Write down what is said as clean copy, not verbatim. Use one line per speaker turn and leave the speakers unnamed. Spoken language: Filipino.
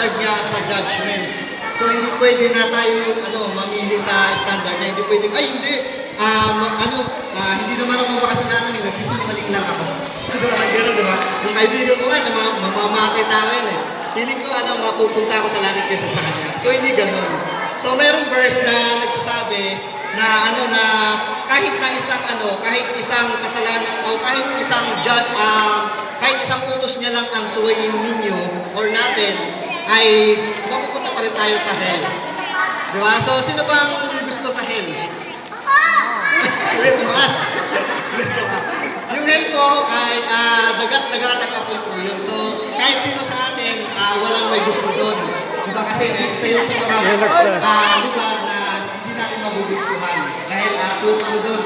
standard niya sa judgment. So hindi pwede na tayo yung mamili sa standard na hindi pwede, ay hindi, hindi naman ako makasalanan, nagsisinungaling lang ako. Gano'n, diba? Yung kaibigan ko nga, mamamatay tayo yun eh. Feeling ko, mapupunta ako sa langit kaysa sa kanya. So hindi gano'n. So mayroong verse na nagsasabi na na kahit isang kasalanan o kahit isang utos niya lang ang suwayin ninyo or natin, ay mapupunta pa rin tayo sa hell. Diba? So, sino bang gusto sa hell? Tumaas. Yung hell po ay dagat-dagat ang apoy po yun. So, kahit sino sa atin, walang may gusto doon. Diba? Kasi isa yun sa mga lugar na hindi natin magugustuhan. Dahil puro doon,